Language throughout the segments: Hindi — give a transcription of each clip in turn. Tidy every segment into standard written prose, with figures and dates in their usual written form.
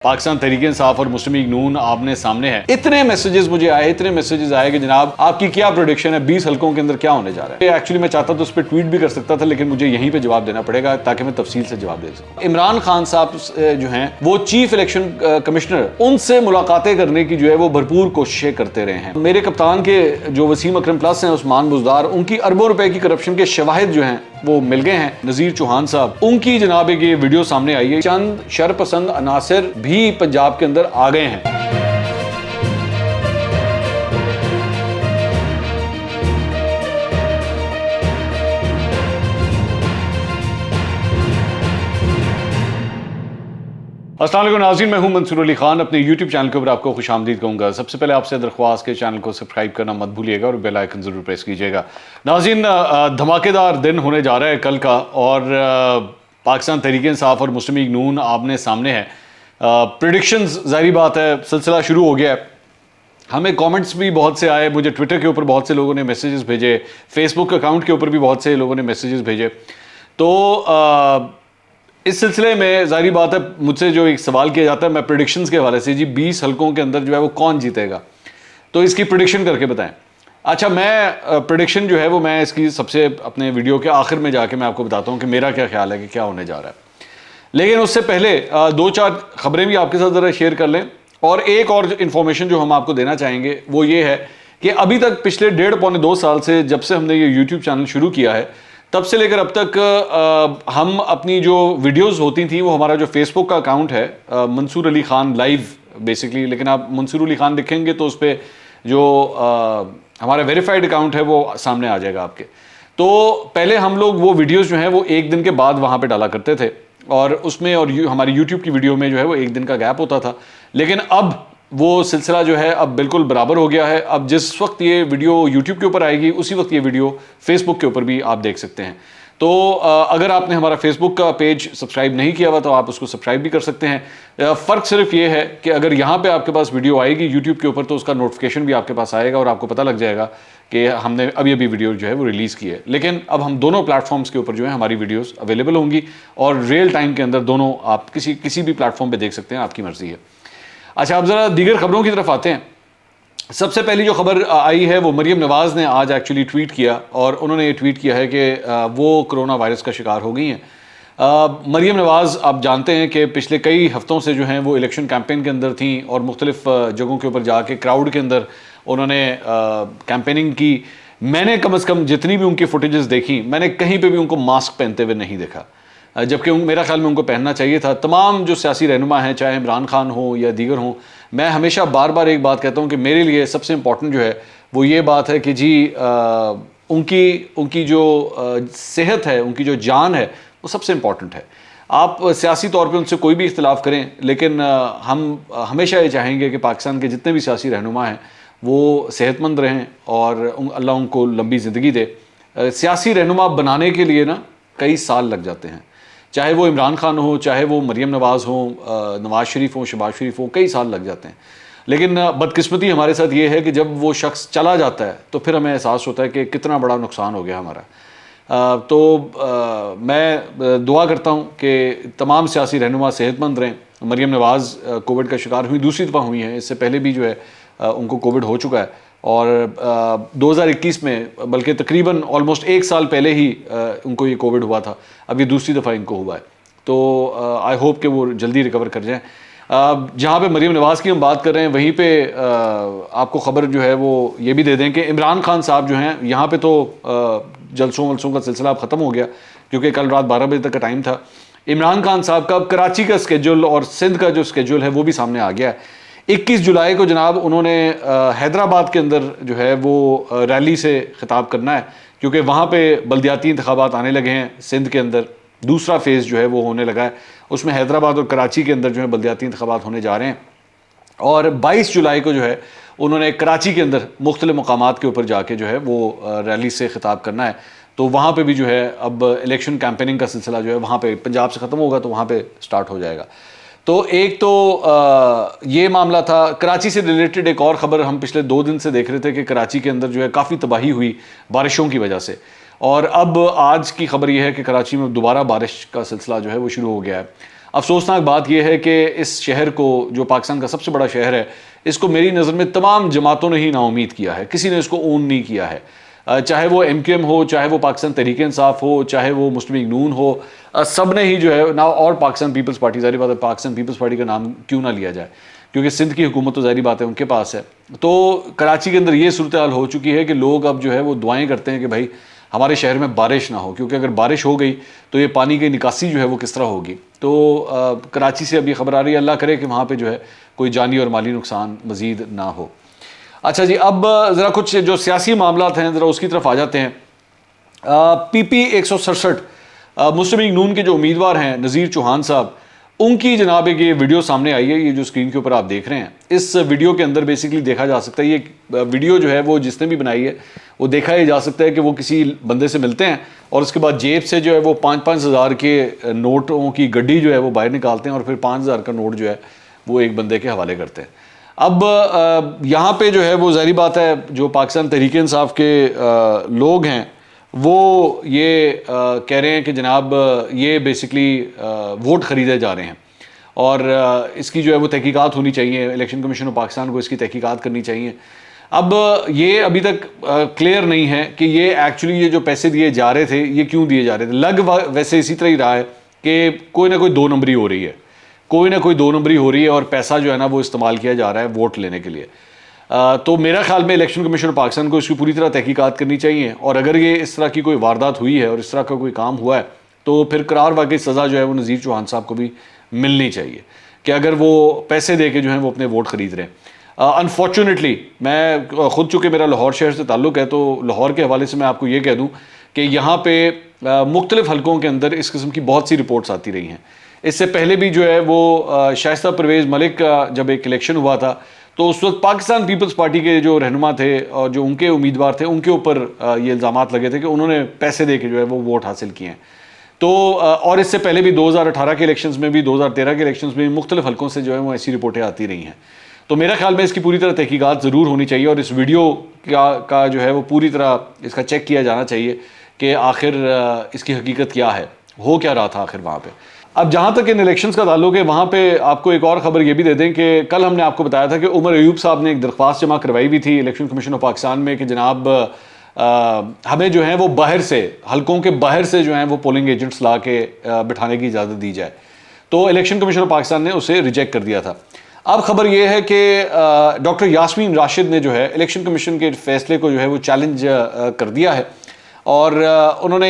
पाकिस्तान तहरीक-ए-इंसाफ और मुस्लिम लीग नून आमने सामने है। इतने मैसेजेस मुझे आए कि जनाब आपकी क्या प्रेडिक्शन है 20 हलकों के अंदर क्या होने जा रहा है। एक्चुअली मैं चाहता तो उस पर ट्वीट भी कर सकता था, लेकिन मुझे यहीं पे जवाब देना पड़ेगा ताकि मैं तफसील से जवाब दे सकूं। इमरान खान साहब जो हैं वो चीफ इलेक्शन कमिश्नर, उनसे मुलाकातें करने की जो है वो भरपूर कोशिशें करते रहे हैं। मेरे कप्तान के जो वसीम अकरम प्लस हैं, उस्मान बुज़दार, उनकी अरबों रुपए की करप्शन के शवाहिद जो हैं वो मिल गए हैं। नज़ीर चौहान साहब, उनकी जनाब एक ये वीडियो सामने आई है। चंद शरपसंद अनासिर भी पंजाब के अंदर आ गए हैं। अस्सलाम वालेकुम नाज़रीन, मैं हूं मंसूर अली खान। अपने YouTube चैनल के ऊपर आपको खुशामदीद कहूँगा। सबसे पहले आपसे दरख्वास्त के चैनल को सब्सक्राइब करना मत भूलिएगा और बेल आइकन ज़रूर प्रेस कीजिएगा। नाज़रीन, धमाकेदार दिन होने जा रहा है कल का, और पाकिस्तान तहरीक-ए-इंसाफ और मुस्लिम लीग नून आमने सामने है। प्रेडिक्शंस ज़ाहिर बात है सिलसिला शुरू हो गया है। हमें कमेंट्स भी बहुत से आए, मुझे ट्विटर के ऊपर बहुत से लोगों ने मैसेजेस भेजे, फेसबुक अकाउंट के ऊपर भी बहुत से लोगों ने मैसेजेस भेजे। तो इस सिलसिले में ज़ाहिर बात है मुझसे जो एक सवाल किया जाता है, मैं प्रेडिक्शंस के हवाले से, जी 20 हलकों के अंदर जो है वो कौन जीतेगा, तो इसकी प्रेडिक्शन करके बताएं। अच्छा, मैं प्रेडिक्शन जो है वो मैं इसकी सबसे अपने वीडियो के आखिर में जाके मैं आपको बताता हूँ कि मेरा क्या ख्याल है कि क्या होने जा रहा है। लेकिन उससे पहले दो चार खबरें भी आपके साथ ज़रा शेयर कर लें। और एक और इन्फॉर्मेशन जो हम आपको देना चाहेंगे वो ये है कि अभी तक पिछले 1.5-2 साल से, जब से हमने ये यूट्यूब चैनल शुरू किया है, तब से लेकर अब तक हम अपनी जो वीडियोस होती थी वो, हमारा जो फेसबुक का अकाउंट है मंसूर अली खान लाइव बेसिकली, लेकिन आप मंसूर अली खान लिखेंगे तो उस पर जो हमारा वेरीफाइड अकाउंट है वो सामने आ जाएगा आपके। तो पहले हम लोग वो वीडियोस जो हैं वो एक दिन के बाद वहाँ पे डाला करते थे, और उसमें और हमारी यूट्यूब की वीडियो में जो है वो एक दिन का गैप होता था। लेकिन अब वो सिलसिला जो है अब बिल्कुल बराबर हो गया है। अब जिस वक्त ये वीडियो यूट्यूब के ऊपर आएगी उसी वक्त ये वीडियो फेसबुक के ऊपर भी आप देख सकते हैं। तो अगर आपने हमारा फेसबुक का पेज सब्सक्राइब नहीं किया हुआ तो आप उसको सब्सक्राइब भी कर सकते हैं। फ़र्क सिर्फ ये है कि अगर यहाँ पे आपके पास वीडियो आएगी यूट्यूब के ऊपर तो उसका नोटिफिकेशन भी आपके पास आएगा और आपको पता लग जाएगा कि हमने अभी वीडियो जो है वो रिलीज़ की है। लेकिन अब हम दोनों प्लेटफॉर्म्स के ऊपर जो है हमारी वीडियोज़ अवेलेबल होंगी, और रियल टाइम के अंदर दोनों आप किसी भी प्लेटफॉर्म पर देख सकते हैं, आपकी मर्ज़ी है। अच्छा, अब ज़रा दीगर खबरों की तरफ आते हैं। सबसे पहली जो खबर आई है वो मरियम नवाज़ ने आज एक्चुअली ट्वीट किया, और उन्होंने ये ट्वीट किया है कि वो कोरोना वायरस का शिकार हो गई हैं। मरियम नवाज़, आप जानते हैं कि पिछले कई हफ्तों से जो हैं वो इलेक्शन कैंपेन के अंदर थी, और मुख्तलिफ जगहों के ऊपर जाके क्राउड के अंदर उन्होंने कैंपेनिंग की। मैंने कम अज़ कम जितनी भी उनकी फुटेजेस देखी, मैंने कहीं पर भी उनको मास्क पहनते हुए नहीं देखा, जबकि मेरा ख्याल में उनको पहनना चाहिए था। तमाम जो सियासी रहनुमा हैं, चाहे इमरान खान हो या दीगर हों, मैं हमेशा बार बार एक बात कहता हूं कि मेरे लिए सबसे इम्पॉर्टेंट जो है वो ये बात है कि जी उनकी जो सेहत है, उनकी जो जान है, वो सबसे इम्पॉर्टेंट है। आप सियासी तौर पे उनसे कोई भी इख्तिलाफ़ करें, लेकिन हम हमेशा ये चाहेंगे कि पाकिस्तान के जितने भी सियासी रहनुमा हैं वो सेहतमंद रहें और अल्लाह उनको लंबी ज़िंदगी दे। सियासी रहनुमा बनाने के लिए ना कई साल लग जाते हैं, चाहे वो इमरान खान हो, चाहे वो मरियम नवाज़ हो, नवाज़ शरीफ हो, शहबाज शरीफ हो, कई साल लग जाते हैं। लेकिन बदकिस्मती हमारे साथ ये है कि जब वो शख्स चला जाता है तो फिर हमें एहसास होता है कि कितना बड़ा नुकसान हो गया हमारा। मैं दुआ करता हूँ कि तमाम सियासी रहनुमा सेहतमंद रहें। मरियम नवाज़ कोविड का शिकार हुई, दूसरी दफ़ा हुई हैं, इससे पहले भी जो है उनको कोविड हो चुका है, और 2021 में, बल्कि तकरीबन ऑलमोस्ट 1 साल पहले ही उनको ये कोविड हुआ था। अब ये दूसरी दफ़ा इनको हुआ है, तो आई होप कि वो जल्दी रिकवर कर जाएं। जहाँ पे मरियम नवाज़ की हम बात कर रहे हैं, वहीं पे आपको ख़बर जो है वो ये भी दे दें कि इमरान खान साहब जो हैं, यहाँ पे तो जलसों वलसों का सिलसिला अब ख़त्म हो गया, क्योंकि कल रात 12 बजे तक का टाइम था। इमरान खान साहब का अब कराची का स्केड्यूल और सिंध का जो स्केड्यूल है वो भी सामने आ गया है। 21 जुलाई को जनाब उन्होंने हैदराबाद के अंदर जो है वो रैली से खिताब करना है, क्योंकि वहाँ पे बल्दियाती इंतखाबात आने लगे हैं। सिंध के अंदर दूसरा फेज़ जो है वो होने लगा है, उसमें हैदराबाद और कराची के अंदर जो है बल्दियाती इंतखाबात होने जा रहे हैं। और 22 जुलाई को जो है उन्होंने कराची के अंदर मुख्तलिफ मकामात के ऊपर जाके जो है वो रैली से खिताब करना है। तो वहाँ पे भी जो है अब इलेक्शन कैंपेनिंग का सिलसिला जो है वहाँ पे पंजाब से ख़त्म होगा तो वहाँ पे स्टार्ट हो जाएगा। तो एक तो ये मामला था। कराची से रिलेटेड एक और ख़बर हम पिछले 2 दिन से देख रहे थे कि कराची के अंदर जो है काफ़ी तबाही हुई बारिशों की वजह से, और अब आज की खबर यह है कि कराची में दोबारा बारिश का सिलसिला जो है वो शुरू हो गया है। अफसोसनाक बात यह है कि इस शहर को, जो पाकिस्तान का सबसे बड़ा शहर है, इसको मेरी नज़र में तमाम जमातों ने ही नाउमीद किया है, किसी ने इसको ओन नहीं किया है। चाहे वो MQM हो, चाहे वो पाकिस्तान तहरीक इंसाफ हो, चाहे वो मुस्लिम लीग नून हो, सब ने ही जो है ना, और पाकिस्तान पीपल्स पार्टी, ज़ाहिर बात है पाकिस्तान पीपल्स पार्टी का नाम क्यों ना लिया जाए, क्योंकि सिंध की हुकूमत तो ज़ाहिर बात है उनके पास है। तो कराची के अंदर ये सूरत हाल हो चुकी है कि लोग अब जो है वो दुआएं करते हैं कि भाई हमारे शहर में बारिश ना हो, क्योंकि अगर बारिश हो गई तो ये पानी की निकासी जो है वो किस तरह होगी। तो कराची से अभी खबर आ रही है, अल्लाह करे कि वहाँ पे जो है कोई जानी और माली नुकसान मज़ीद ना हो। अच्छा जी, अब ज़रा कुछ जो सियासी मामलात हैं ज़रा उसकी तरफ आ जाते हैं। PP 167 मुस्लिम लीग नून के जो उम्मीदवार हैं नज़ीर चौहान साहब, उनकी जनाब एक ये वीडियो सामने आई है, ये जो स्क्रीन के ऊपर आप देख रहे हैं। इस वीडियो के अंदर बेसिकली देखा जा सकता है, ये वीडियो जो है वो जिसने भी बनाई है वो देखा ही जा सकता है कि वो किसी बंदे से मिलते हैं और उसके बाद जेब से जो है वो 5-5 हज़ार के नोटों की गड्डी जो है वो बाहर निकालते हैं और फिर 5 हज़ार का नोट जो है वो एक बंदे के हवाले करते हैं। अब यहाँ पे जो है वो ज़ाहिर बात है जो पाकिस्तान तहरीक इंसाफ के लोग हैं वो ये कह रहे हैं कि जनाब ये बेसिकली वोट ख़रीदे जा रहे हैं और इसकी जो है वो तहकीकात होनी चाहिए, इलेक्शन कमीशन ऑफ पाकिस्तान को इसकी तहकीकात करनी चाहिए। अब ये अभी तक क्लियर नहीं है कि ये एक्चुअली ये जो पैसे दिए जा रहे थे ये क्यों दिए जा रहे थे। लग वैसे इसी तरह ही रहा है कि कोई ना कोई 2 नंबरी हो रही है, कोई ना कोई 2 नंबरी हो रही है और पैसा जो है ना वो इस्तेमाल किया जा रहा है वोट लेने के लिए। तो मेरा ख्याल में इलेक्शन कमीशन ऑफ पाकिस्तान को इसकी पूरी तरह तहकीकात करनी चाहिए और अगर ये इस तरह की कोई वारदात हुई है और इस तरह का कोई काम हुआ है तो फिर करार वाकई सज़ा जो है वो नज़ीर चौहान साहब को भी मिलनी चाहिए कि अगर वो पैसे दे के जो है वो अपने वोट ख़रीद रहे हैं। अनफॉर्चुनेटली मैं ख़ुद चूँकि मेरा लाहौर शहर से ताल्लुक़ है तो लाहौर के हवाले से मैं आपको ये कह दूँ कि यहाँ पे मुख्तलिफ़ हलकों के अंदर इस किस्म की बहुत सी रिपोर्ट्स आती रही हैं। इससे पहले भी जो है वो शाइस्ता परवेज़ मलिक का जब एक इलेक्शन हुआ था तो उस वक्त पाकिस्तान पीपल्स पार्टी के जो रहनुमा थे और जो उनके उम्मीदवार थे उनके ऊपर ये इल्ज़ामात लगे थे कि उन्होंने पैसे दे के जो है वो वोट हासिल किए हैं। तो और इससे पहले भी 2018 के इलेक्शंस में भी 2013 के इलेक्शंस में भी मुख्तलिफ हलकों से जो है वो ऐसी रिपोर्टें आती रही हैं। तो मेरा ख्याल में इसकी पूरी तरह तहकीकात ज़रूर होनी चाहिए और इस वीडियो का जो है वो पूरी तरह इसका चेक किया जाना चाहिए कि आखिर इसकी हकीकत क्या है, हो क्या रहा था आखिर वहाँ पर। अब जहाँ तक इन इलेक्शंस का ताल्लुक है वहाँ पे आपको एक और ख़बर ये भी दे दें कि कल हमने आपको बताया था कि उमर अयूब साहब ने एक दरख्वास्त जमा करवाई भी थी इलेक्शन कमीशन ऑफ पाकिस्तान में कि जनाब हमें जो है वो बाहर से, हलकों के बाहर से जो है वो पोलिंग एजेंट्स ला के बिठाने की इजाज़त दी जाए। तो इलेक्शन कमीशन ऑफ पाकिस्तान ने उसे रिजेक्ट कर दिया था। अब खबर यह है कि डॉक्टर यास्मीन राशिद ने जो है इलेक्शन कमीशन के फैसले को जो है वो चैलेंज कर दिया है और उन्होंने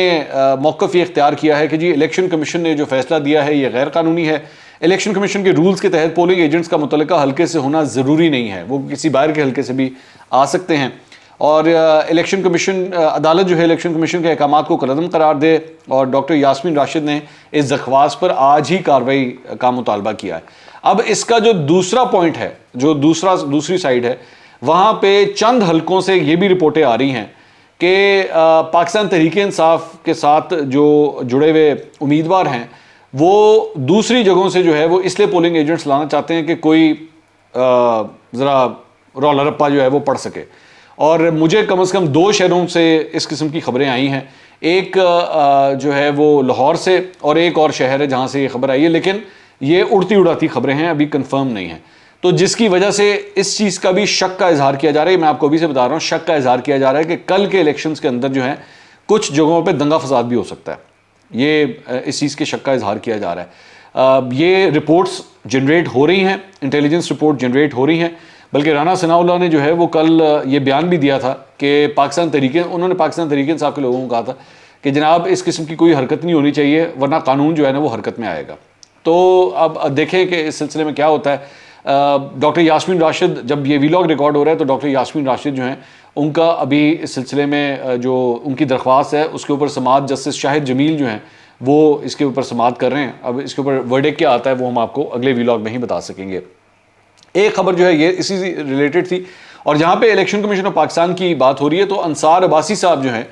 मौक़िफ़ ये इख्तियार किया है कि जी इलेक्शन कमीशन ने जो फ़ैसला दिया है ये गैर कानूनी है। इलेक्शन कमीशन के रूल्स के तहत पोलिंग एजेंट्स का मुतल्लिका हल्के से होना ज़रूरी नहीं है, वो किसी बाहर के हल्के से भी आ सकते हैं और इलेक्शन कमीशन अदालत जो है इलेक्शन कमीशन के अहकामात को कलअदम करार दे और डॉक्टर यास्मीन राशिद ने इस दरख्वास्त पर आज ही कार्रवाई का मुतालबा किया है। अब इसका जो दूसरा पॉइंट है, जो दूसरी साइड है, वहाँ पर चंद हलकों से ये भी रिपोर्टें आ रही हैं कि पाकिस्तान तहरीक इंसाफ के साथ जो जुड़े हुए उम्मीदवार हैं वो दूसरी जगहों से जो है वो इसलिए पोलिंग एजेंट्स लाना चाहते हैं कि कोई ज़रा रौला रप्पा जो है वो पड़ सके। और मुझे कम से कम 2 शहरों से इस किस्म की खबरें आई हैं, एक जो है वो लाहौर से और एक और शहर है जहाँ से ये खबर आई है, लेकिन ये उड़ती उड़ाती खबरें हैं, अभी कन्फर्म नहीं है। तो जिसकी वजह से इस चीज़ का भी शक का इजहार किया जा रहा है, मैं आपको अभी से बता रहा हूँ, शक का इजहार किया जा रहा है कि कल के इलेक्शंस के अंदर जो है कुछ जगहों पे दंगा फसाद भी हो सकता है। ये इस चीज़ के शक का इजहार किया जा रहा है। ये रिपोर्ट्स जनरेट हो रही हैं, इंटेलिजेंस रिपोर्ट जनरेट हो रही हैं, बल्कि राना सनाउल्लाह ने जो है वो कल ये बयान भी दिया था कि उन्होंने पाकिस्तान तहरीक इंसाफ के लोगों को कहा था कि जनाब इस किस्म की कोई हरकत नहीं होनी चाहिए वरना कानून जो है ना वो हरकत में आएगा। तो अब देखें कि इस सिलसिले में क्या होता है। डॉक्टर यास्मीन राशिद, जब ये वीलॉग रिकॉर्ड हो रहा है तो डॉक्टर यास्मीन राशिद जो हैं उनका अभी इस सिलसिले में जो उनकी दरख्वास्त है उसके ऊपर समाअत जस्टिस शाहिद जमील जो हैं वो इसके ऊपर समाअत कर रहे हैं। अब इसके ऊपर वर्डिक्ट क्या आता है वो हम आपको अगले वीलॉग में ही बता सकेंगे। एक खबर जो है ये इसी से रिलेटेड थी और जहाँ पे इलेक्शन कमीशन ऑफ पाकिस्तान की बात हो रही है तो अंसार अब्बासी साहब जो हैं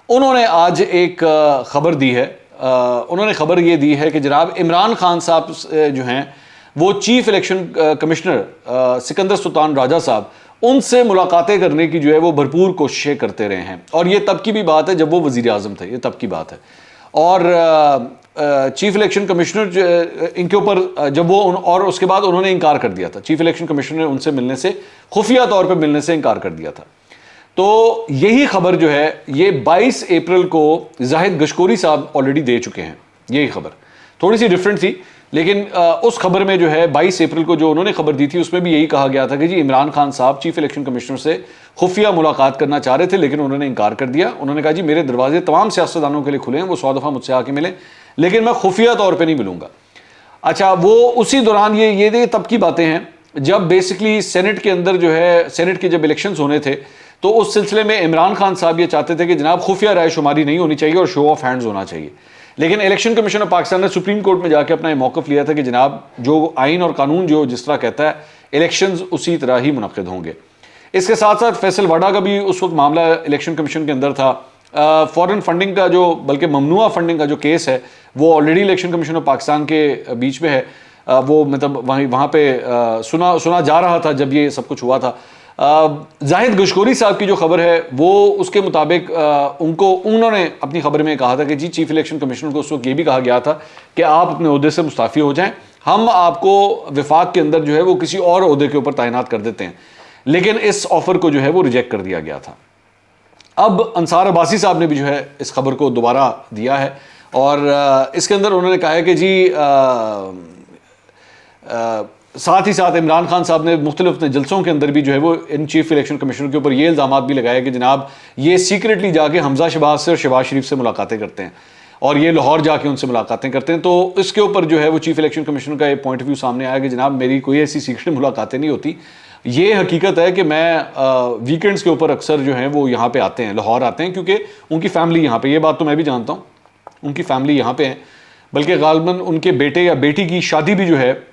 उन्होंने आज एक खबर दी है। उन्होंने खबर ये दी है कि जनाब इमरान खान साहब जो हैं वो chief election commissioner Sikandar Sultan Raja साहब उनसे मुलाकातें करने की जो है वो भरपूर कोशिशें करते रहे हैं और ये तब की भी बात है जब वो वज़ीर आज़म थे, ये तब की बात है। और चीफ इलेक्शन कमिश्नर इनके ऊपर जब वो और उसके बाद उन्होंने इनकार कर दिया था, चीफ इलेक्शन कमिश्नर ने उनसे मिलने से, खुफिया तौर पे मिलने से इनकार कर दिया था। तो यही खबर जो है ये 22 अप्रैल को जाहिद गशकोरी साहब ऑलरेडी दे चुके हैं। यही खबर थोड़ी सी डिफरेंट थी, लेकिन उस खबर में जो है 22 अप्रैल को जो उन्होंने खबर दी थी उसमें भी यही कहा गया था कि जी इमरान खान साहब चीफ इलेक्शन कमिश्नर से खुफिया मुलाकात करना चाह रहे थे, लेकिन उन्होंने इनकार कर दिया। उन्होंने कहा जी मेरे दरवाजे तमाम सियासतदानों के लिए खुले हैं, वो 100 दफ़ा मुझसे आके मिले, लेकिन मैं खुफिया तौर पर नहीं मिलूंगा। अच्छा, वो उसी दौरान ये तब की बातें हैं जब बेसिकली सेनेट के अंदर जो है, सेनेट के जब इलेक्शंस होने थे तो उस सिलसिले में इमरान खान साहब ये चाहते थे कि जनाब खुफिया राय शुमारी नहीं होनी चाहिए और शो ऑफ हैंड्स होना चाहिए। लेकिन इलेक्शन कमीशन ऑफ पाकिस्तान ने सुप्रीम कोर्ट में जाके अपना मौक़िफ़ लिया था कि जनाब जो आइन और कानून जो जिस तरह कहता है इलेक्शंस उसी तरह ही मुनक़िद होंगे। इसके साथ साथ फैसल वाडा का भी उस वक्त मामला इलेक्शन कमीशन के अंदर था। फॉरेन फंडिंग का जो, बल्कि ममनुआ फंडिंग का जो केस है वो already election commission of Pakistan के बीच में है। वो मतलब वहाँ पे सुना जा रहा था जब ये सब कुछ हुआ था। जाहिद गशकोरी साहब की जो खबर है वो उसके मुताबिक उन्होंने अपनी खबर में कहा था कि जी चीफ इलेक्शन कमिश्नर को उस वक्त ये भी कहा गया था कि आप अपने ओहदे से मुस्ताफ़ी हो जाएं, हम आपको विफाक के अंदर जो है वो किसी और ओहदे के ऊपर तैनात कर देते हैं, लेकिन इस ऑफर को जो है वो रिजेक्ट कर दिया गया था। अब अंसार अब्बासी साहब ने भी जो है इस खबर को दोबारा दिया है और इसके अंदर उन्होंने कहा है कि जी साथ ही साथ इमरान खान साहब ने मुख्तलिफ जलसों के अंदर भी जो है वो इन चीफ इलेक्शन कमिश्नर के ऊपर ये इल्ज़ाम भी लगाए कि जनाब ये सीक्रेटली जाके हमजा शहबाज से और शहबाज शरीफ से मुलाकातें करते हैं और ये लाहौर जाके उनसे मुलाकातें करते हैं। तो इसके ऊपर जो है वो चीफ इलेक्शन कमिश्नर का एक पॉइंट ऑफ व्यू सामने आया कि जनाब मेरी कोई ऐसी सीक्रेट मुलाकातें नहीं होती, ये हकीकत है कि मैं वीकेंड्स के ऊपर अक्सर जो है वो यहाँ पे आते हैं, लाहौर आते हैं, क्योंकि उनकी फैमिली यहाँ पे, ये बात तो मैं भी जानता हूँ, उनकी फैमिली यहाँ पे है, बल्कि गालिबन उनके बेटे या बेटी की शादी भी जो है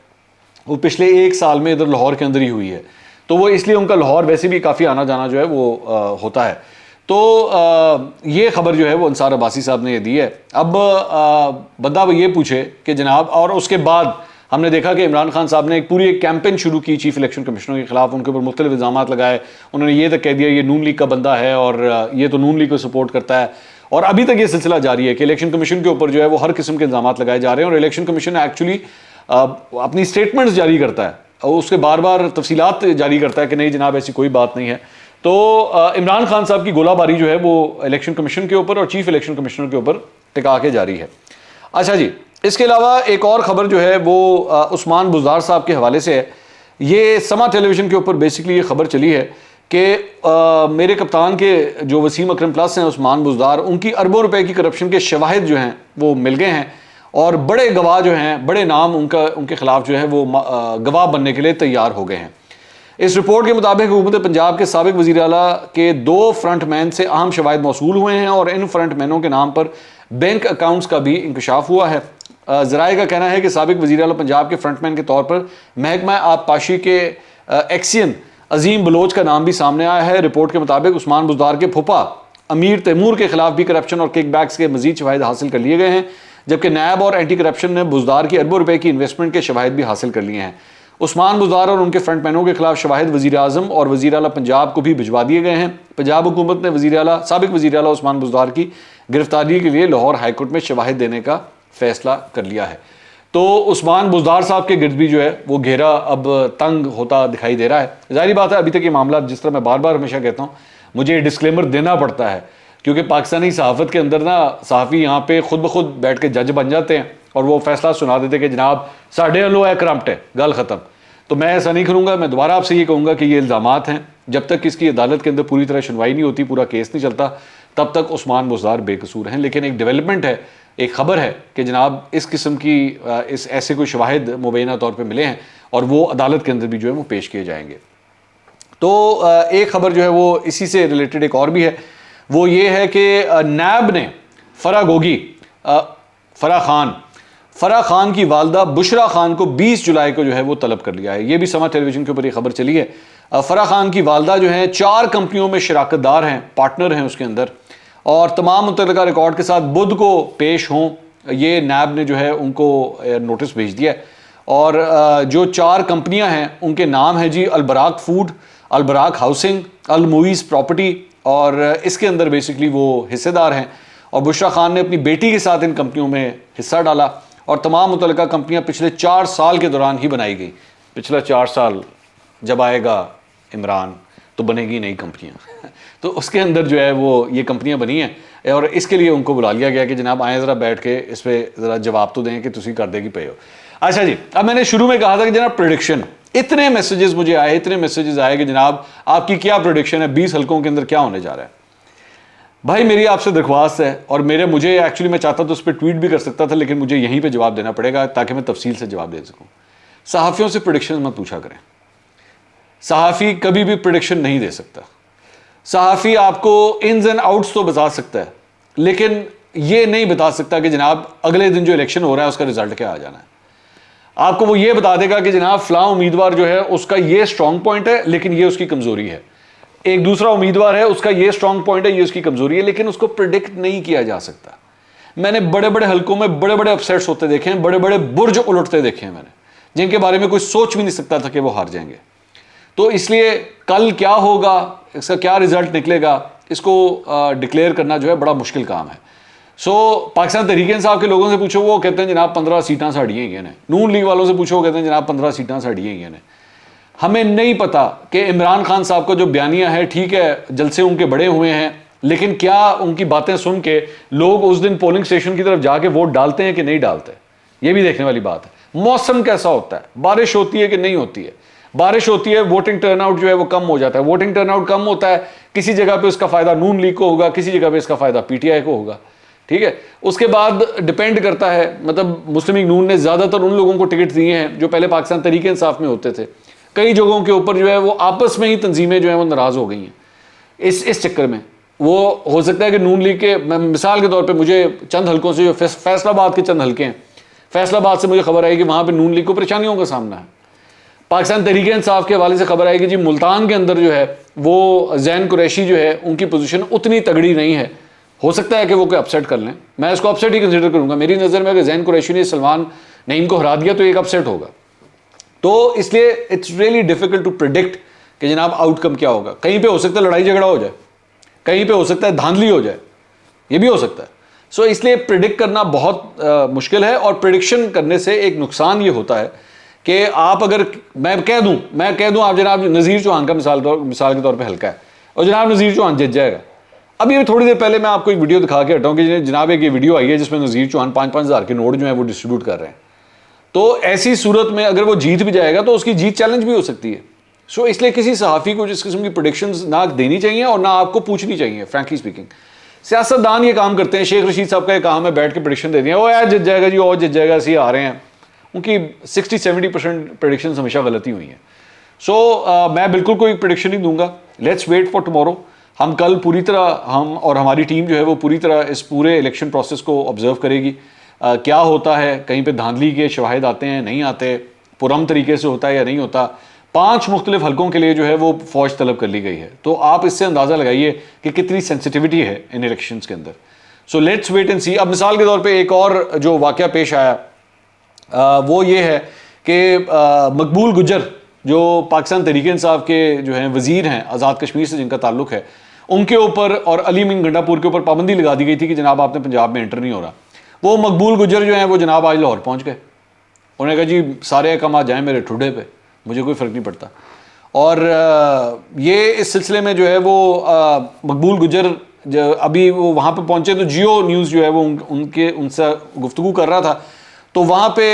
वो पिछले 1 साल में इधर लाहौर के अंदर ही हुई है। तो वो इसलिए उनका लाहौर वैसे भी काफ़ी आना जाना जो है वो होता है। तो ये खबर जो है वो अंसार अब्बासी साहब ने ये दी है। अब बंदा ये पूछे कि जनाब, और उसके बाद हमने देखा कि इमरान खान साहब ने एक पूरी कैंपेन शुरू की चीफ इलेक्शन कमिश्नर के खिलाफ, उनके ऊपर मुख्तलिफ इल्ज़ाम लगाए। उन्होंने ये तक कह दिया ये नून लीग का बंदा है और ये तो नून लीग को सपोर्ट करता है, और अभी तक ये सिलसिला जारी है कि इलेक्शन कमीशन के ऊपर जो है वो हर किस्म के इल्ज़ाम लगाए जा रहे हैं और इलेक्शन कमीशन एक्चुअली अपनी स्टेटमेंट्स जारी करता है और उसके बार बार तफसीलात जारी करता है कि नहीं जनाब ऐसी कोई बात नहीं है। तो इमरान खान साहब की गोलाबारी जो है वो इलेक्शन कमीशन के ऊपर और चीफ इलेक्शन कमिश्नर के ऊपर टिका के जारी है। अच्छा जी, इसके अलावा एक और ख़बर जो है वो उस्मान बुज़दार साहब के हवाले से है। ये समा टेलीविज़न के ऊपर बेसिकली ये खबर चली है कि मेरे कप्तान के जो वसीम अकरम प्लस हैं उस्मान बुज़दार, उनकी अरबों रुपए की करप्शन के शवाहिद जो हैं वो मिल गए हैं और बड़े गवाह जो हैं, बड़े नाम उनके खिलाफ जो है वो गवाह बनने के लिए तैयार हो गए हैं। इस रिपोर्ट के मुताबिक हुकूमत पंजाब के साबिक वज़ीर आला के 2 फ्रंटमैन से अहम शवाहिद मौसूल हुए हैं और इन फ्रंटमैनों के नाम पर बैंक अकाउंट्स का भी इंकशाफ हुआ है। ज़राए का कहना है कि साबिक वज़ीर आला पंजाब के फ्रंटमैन के तौर पर महकमा आबपाशी के एक्सियन अजीम बलोच का नाम भी सामने आया है। रिपोर्ट के मुताबिक उस्मान बुज़दार के फुफा अमीर तैमूर के खिलाफ भी करप्शन और किकबैक्स के मजीद शवाहिद हासिल कर लिए गए हैं, जबकि नैब और एंटी करप्शन ने बुज़दार की अरबों रुपए की इन्वेस्टमेंट के शवाहिद भी हासिल कर लिए हैं। उस्मान बुज़दार और उनके फ्रंटमैनों के खिलाफ शवाहिद वज़ीर आज़म और वज़ीर आला पंजाब को भी भिजवा दिए गए हैं। पंजाब हुकूमत ने साबिक वज़ीर आला उस्मान बुज़दार की गिरफ्तारी के लिए लाहौर हाईकोर्ट में शवाहिद देने का फैसला कर लिया है। तो उस्मान बुज़दार साहब के गिर्द भी जो है वो घेरा अब तंग होता दिखाई दे रहा है। ज़ाहिर बात है अभी तक ये मामला, जिस तरह मैं बार बार हमेशा कहता हूँ, मुझे डिस्क्लेमर देना पड़ता है क्योंकि पाकिस्तानी सहाफ़त के अंदर ना सहाफ़ी यहाँ पे खुद ब खुद बैठ के जज बन जाते हैं और वो फैसला सुना देते कि जनाब साढ़े अलो है, करप्ट है, गल ख़त्म। तो मैं ऐसा नहीं करूँगा। मैं दोबारा आपसे ये कहूँगा कि ये इल्ज़ामात हैं, जब तक इसकी अदालत के अंदर पूरी तरह सुनवाई नहीं होती, पूरा केस नहीं चलता, तब तक उस्मान बुज़दार बेकसूर हैं। लेकिन एक डेवलपमेंट है, एक ख़बर है कि जनाब इस किस्म की इस ऐसे कोई शवाहिद मुबैना तौर पर मिले हैं और वो अदालत के अंदर भी जो है वो पेश किए जाएंगे। तो एक ख़बर जो है वो इसी से रिलेटेड एक और भी है, वो ये है कि नैब ने फराह खान की वालदा बुशरा खान को 20 जुलाई को जो है वो तलब कर लिया है। ये भी समा टेलीविज़न के ऊपर ये खबर चली है। फराह खान की वालदा जो है 4 कंपनियों में शराकतदार हैं, पार्टनर हैं उसके अंदर, और तमाम मुतल्लिका रिकॉर्ड के साथ बुध को पेश हों, ये नैब ने जो है उनको नोटिस भेज दिया है। और जो 4 कंपनियां हैं उनके नाम है जी अलबराक फूड, अलबराक हाउसिंग, अलमुइज़ प्रॉपर्टी, और इसके अंदर बेसिकली वो हिस्सेदार हैं। और बुशरा खान ने अपनी बेटी के साथ इन कंपनियों में हिस्सा डाला और तमाम मुतल्लिका कंपनियां पिछले 4 साल के दौरान ही बनाई गई। पिछला 4 साल जब आएगा इमरान तो बनेगी नई कंपनियां तो उसके अंदर जो है वो ये कंपनियां बनी हैं और इसके लिए उनको बुला लिया गया कि जनाब आएँ ज़रा बैठ के इस पर ज़रा जवाब तो दें कि तुसी कर देगी पे हो। अच्छा जी, अब मैंने शुरू में कहा था कि जनाब प्रेडिक्शन, इतने मैसेजेस मुझे आए, इतने मैसेजेस आए कि जनाब आपकी क्या प्रेडिक्शन है, 20 हलकों के अंदर क्या होने जा रहा है। भाई मेरी आपसे दरख्वास्त है और मुझे एक्चुअली मैं चाहता तो उस पर ट्वीट भी कर सकता था, लेकिन मुझे यहीं पे जवाब देना पड़ेगा ताकि मैं तफसील से जवाब दे सकूं। सहाफ़ियों से प्रेडिक्शन मत पूछा करें। सहाफ़ी कभी भी प्रेडिक्शन नहीं दे सकता। सहाफ़ी आपको इन्स एंड आउट्स तो बता सकता है, लेकिन ये नहीं बता सकता कि जनाब अगले दिन जो इलेक्शन हो रहा है उसका रिजल्ट क्या आ जाना है। आपको वो ये बता देगा कि जनाब फलां उम्मीदवार जो है उसका ये स्ट्रॉन्ग पॉइंट है लेकिन ये उसकी कमजोरी है, एक दूसरा उम्मीदवार है उसका ये स्ट्रॉन्ग पॉइंट है ये उसकी कमजोरी है, लेकिन उसको प्रिडिक्ट नहीं किया जा सकता। मैंने बड़े बड़े हलकों में बड़े बड़े अपसेट्स होते देखे हैं, बड़े बड़े बुर्ज उलटते देखे हैं मैंने, जिनके बारे में कोई सोच भी नहीं सकता था कि वो हार जाएंगे। तो इसलिए कल क्या होगा, इसका क्या रिजल्ट निकलेगा, इसको डिक्लेयर करना जो है बड़ा मुश्किल काम है। पाकिस्तान तहरीक इंसाफ के लोगों से पूछो, वो कहते हैं जनाब 15 सीटां साड़ियाँ ही ने। नून लीग वालों से पूछो, वो कहते हैं जनाब 15 सीटां साड़ियाँ ही ने। हमें नहीं पता कि इमरान खान साहब का जो बयानिया है, ठीक है जलसे उनके बड़े हुए हैं, लेकिन क्या उनकी बातें सुन के लोग उस दिन पोलिंग स्टेशन की तरफ जाके वोट डालते हैं कि नहीं डालते, ये भी देखने वाली बात है। मौसम कैसा होता है, बारिश होती है कि नहीं होती है। बारिश होती है, वोटिंग टर्नआउट जो है वो कम हो जाता है। वोटिंग टर्नआउट कम होता है, किसी जगह पे उसका फायदा नून लीग को होगा, किसी जगह पे इसका फायदा पीटीआई को होगा, ठीक है। उसके बाद डिपेंड करता है, मतलब मुस्लिम लीग नून ने ज्यादातर उन लोगों को टिकट दिए हैं जो पहले पाकिस्तान तहरीक इंसाफ में होते थे। कई जगहों के ऊपर जो है वो आपस में ही तंजीमें जो है वो नाराज हो गई हैं इस चक्कर में। वो हो सकता है कि नून लीग के, मिसाल के तौर पे मुझे चंद हलकों से, जो फैसलाबाद के चंद हलके हैं, फैसलाबाद से मुझे खबर आई कि वहाँ पे नून लीग को परेशानियों का सामना है। पाकिस्तान तहरीक इंसाफ के हवाले से खबर आई कि जी मुल्तान के अंदर जो है वो जैन कुरैशी जो है उनकी पोजीशन उतनी तगड़ी नहीं है, हो सकता है कि वो कोई अपसेट कर लें। मैं इसको अपसेट ही कंसिडर करूँगा। मेरी नज़र में अगर जैन कुरैशी ने सलमान नईम को हरा दिया तो एक अपसेट होगा। तो इसलिए it's really difficult to predict कि जनाब आउटकम क्या होगा। कहीं पे हो सकता है लड़ाई झगड़ा हो जाए, कहीं पे हो सकता है धांधली हो जाए, ये भी हो सकता है। इसलिए प्रिडिक्ट करना बहुत मुश्किल है। और प्रिडिक्शन करने से एक नुकसान ये होता है कि आप अगर मैं कह दूं आप जनाब नज़ीर चौहान का मिसाल के तौर पे हल्का है और जनाब नज़ीर चौहान जीत जाएगा। अभी थोड़ी देर पहले मैं आपको एक वीडियो दिखा के हटाऊँ कि जनाब एक ये वीडियो आई है जिसमें नज़ीर चौहान 5-5 हज़ार के नोट जो है वो डिस्ट्रीब्यूट कर रहे हैं। तो ऐसी सूरत में अगर वो जीत भी जाएगा तो उसकी जीत चैलेंज भी हो सकती है। इसलिए किसी सहाफ़ी को जिस किस्म की प्रेडिक्शंस ना देनी चाहिए और ना आपको पूछनी चाहिए। फ्रैंकली स्पीकिंग, सियासतदान ये काम करते हैं। शेख रशीद साहब का ये काम है बैठ के प्रेडिक्शन दे दिया, वो यार जीत जाएगा जी, और जीत जाएगा, ऐसे आ रहे हैं। उनकी 60-70% प्रेडिक्शन हमेशा गलती हुई हैं। मैं बिल्कुल कोई प्रेडिक्शन नहीं दूंगा। Let's wait for tomorrow. हम कल पूरी तरह, हम और हमारी टीम जो है वो पूरी तरह इस पूरे इलेक्शन प्रोसेस को ऑब्जर्व करेगी। क्या होता है, कहीं पे धांधली के शवाहिद आते हैं, नहीं आते, पुरम तरीके से होता है या नहीं होता। 5 मुख्तलिफ हलकों के लिए जो है वो फौज तलब कर ली गई है। तो आप इससे अंदाज़ा लगाइए कि कितनी सेंसिटिविटी है इन इलेक्शंस के अंदर। सो लेट्स वेट एंड सी। अब मिसाल के तौर पे एक और जो वाक़या पेश आया वो ये है कि मकबूल गुजर जो पाकिस्तान तहरीक इंसाफ के जो हैं वज़ीर हैं, आज़ाद कश्मीर से जिनका ताल्लुक़ है, उनके ऊपर और अली मीन गंडापुर के ऊपर पाबंदी लगा दी गई थी कि जनाब आपने पंजाब में एंटर नहीं हो रहा। वो मकबूल गुजर जो हैं वो जनाब आज लाहौर पहुँच गए। उन्होंने कहा जी सारे अहकाम जाएँ मेरे ठुड्डे पे, मुझे कोई फ़र्क नहीं पड़ता। और ये इस सिलसिले में जो है वो मकबूल गुजर अभी वो वहाँ पे पहुँचे तो जियो न्यूज़ जो है वो उनसे गुफ्तगू कर रहा था। तो वहाँ पे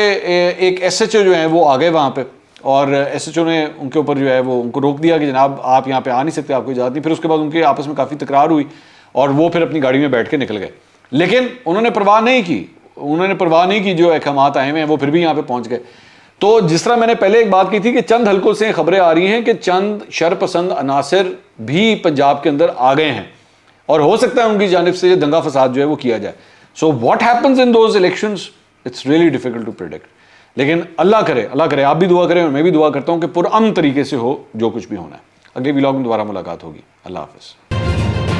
एक SHO जो है वो आ गए वहाँ पे, और SHO ने उनके ऊपर जो है वो उनको रोक दिया कि जनाब आप यहाँ पे आ नहीं सकते, आपको इजाज़त नहीं। फिर उसके बाद उनके आपस में काफ़ी तकरार हुई और वो फिर अपनी गाड़ी में बैठ के निकल गए। लेकिन उन्होंने परवाह नहीं की, जो अहकाम आए हुए हैं वो फिर भी यहाँ पे पहुँच गए। तो जिस तरह मैंने पहले एक बात की थी कि चंद हलकों से खबरें आ रही हैं कि चंद शरपसंद अनासर भी पंजाब के अंदर आ गए हैं और हो सकता है उनकी जानिब से दंगा फसाद जो है वो किया जाए। So what happens in those elections, it's really difficult to predict. लेकिन अल्लाह करे, आप भी दुआ करें और मैं भी दुआ करता हूँ कि पुरअमन तरीके से हो जो कुछ भी होना है। अगले व्लॉग में दोबारा मुलाकात होगी। अल्लाह हाफ़िज़।